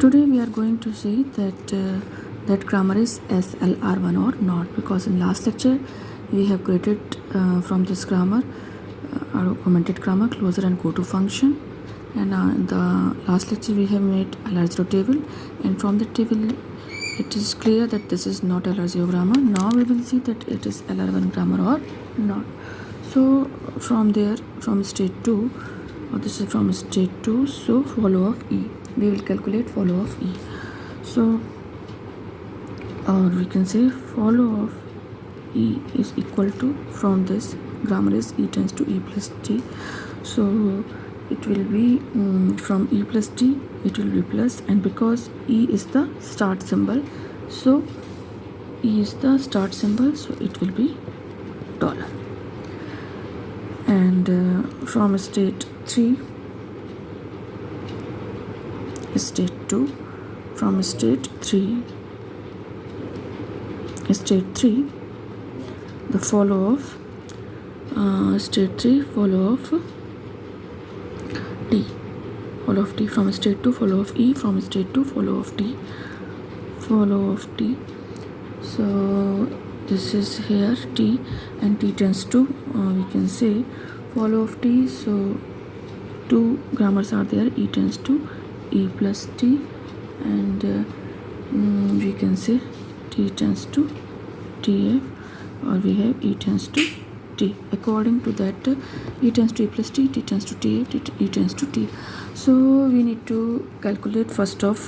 Today we are going to see that grammar is SLR1 or not, because in last lecture we have created from this grammar augmented grammar closure and go to function, and in the last lecture we have made LR0 table, and from the table it is clear that this is not LR0 grammar. Now we will see that it is LR1 grammar or not. So from there, from state 2, or this is from state 2, so follow of E, we will calculate follow of E. So or we can say follow of E is equal to, from this grammar is E tends to E plus T, so it will be from E plus T it will be plus, and because E is the start symbol, so E is the start symbol, so it will be dollar. And from state 3, state 2, from state 3, the follow of state 3 follow of T, follow of T, from state 2 follow of E, from state 2 follow of T, so this is here T, and T tends to we can say follow of T, so two grammars are there, E tends to E plus T, and we can say T tends to TF, or we have E tends to T. According to that, E tends to E plus T, T tends to TF, E tends to T. So we need to calculate first of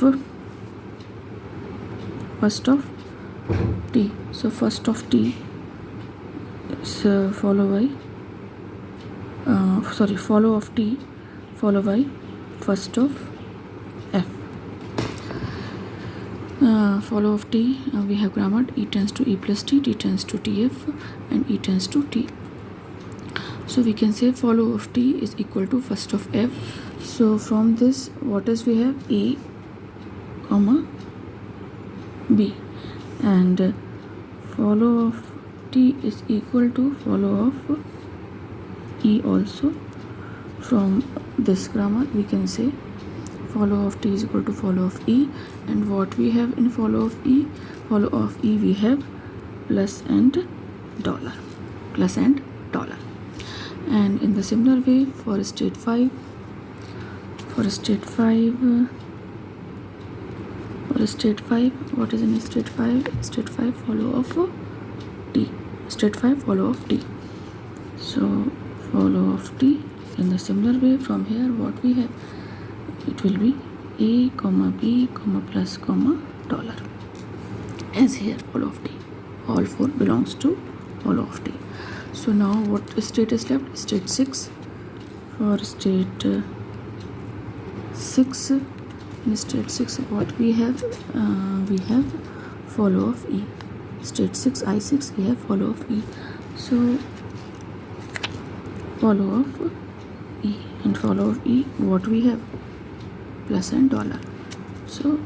T. So first of T is follow of T follow by first of F. Follow of T, we have grammar E tends to E plus T, T tends to TF, and E tends to T. So we can say follow of T is equal to first of F. So from this, what is we have? A comma B, and follow of T is equal to follow of E also. From this grammar we can say follow of T is equal to follow of E, and what we have in follow of E? Follow of E we have plus and dollar, and in the similar way for state 5, what is in state 5? State 5 follow of T, state 5 follow of T, so follow of T in the similar way. From here what we have, it will be A comma B comma plus comma dollar, as here follow of T, all four belongs to follow of T. So now what state is left? State 6. For state 6, in state 6 what we have follow of E. State 6 I6 we have follow of E, so follow of E, and follow of E what we have? Plus and dollar, so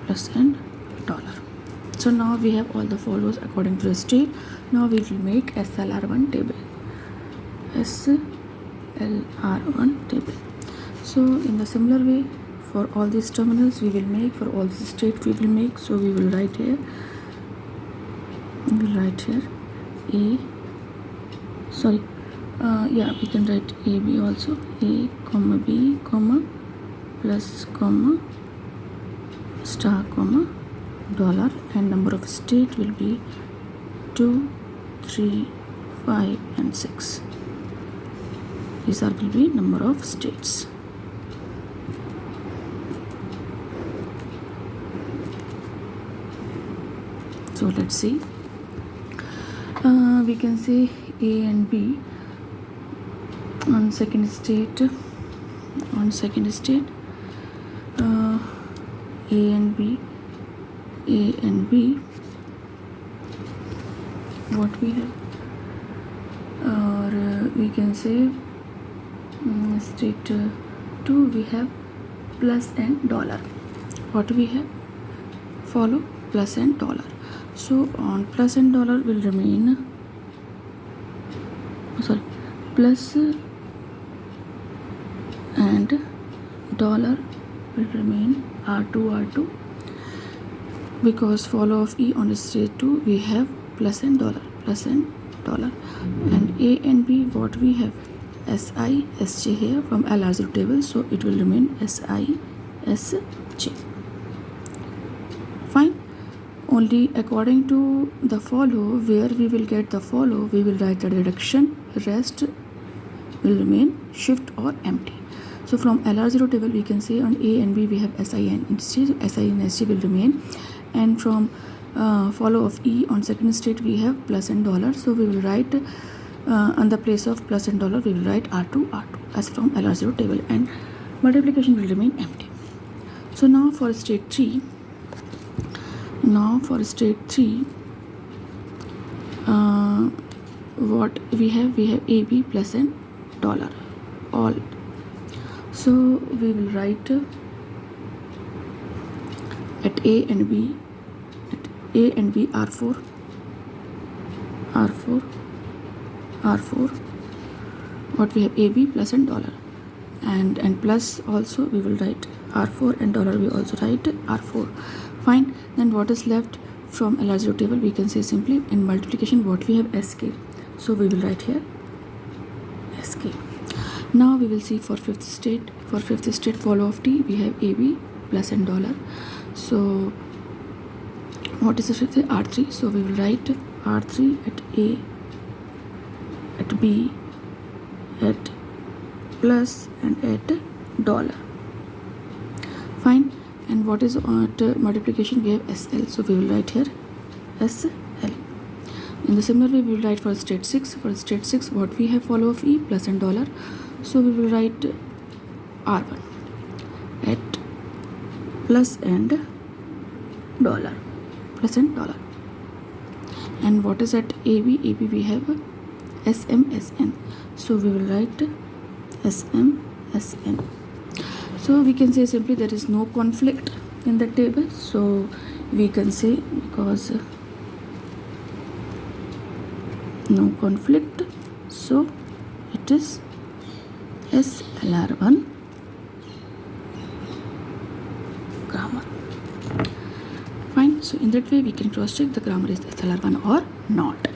plus and dollar. So now we have all the follows according to the state. Now we will make SLR1 table, so in the similar way for all these terminals we will make, for all the state we will make. So we will write here A, we can write AB also, A comma B comma plus comma star comma dollar, and number of state will be 2, 3, 5 and 6. These will be number of states. So let's see, we can say A and B on second state, A and B, what we have, or we can say state 2 we have plus and dollar. What we have? Follow plus and dollar. So on plus and dollar will remain plus and dollar will remain R2 because follow of E on state 2 we have plus and dollar and A and B what we have SI SJ here from LR0 table, so it will remain SI SJ. Fine. Only according to the follow, where we will get the follow, we will write the reduction, rest will remain shift or empty. So from LR0 table we can say on A and B we have SI and SJ, SI and SJ will remain, and from follow of E on second state we have plus and dollar, so we will write on the place of plus and dollar we will write R2 as from LR0 table, and multiplication will remain empty. So now for state 3 what we have AB plus and dollar all, so we will write at A and B R4 what we have AB plus and dollar, and plus also we will write R4 and dollar we also write R4. Fine. Then what is left from LR0 table we can say simply in multiplication what we have SK, so we will write here SK. Now we will see for fifth state follow of T we have AB plus and dollar, so what is the fifth? R3, so we will write R3 at A at B at plus and at dollar. Fine. And what is at multiplication we have SL, so we will write here SL. In the similar way we will write for state 6 what we have follow of E plus and dollar, so we will write R1 at plus and dollar. And what is at AB we have SN, so we will write SN. So we can say simply there is no conflict in the table, so we can say because no conflict, so it is SLR1 grammar. Fine. So in that way we can cross check the grammar is SLR1 or not.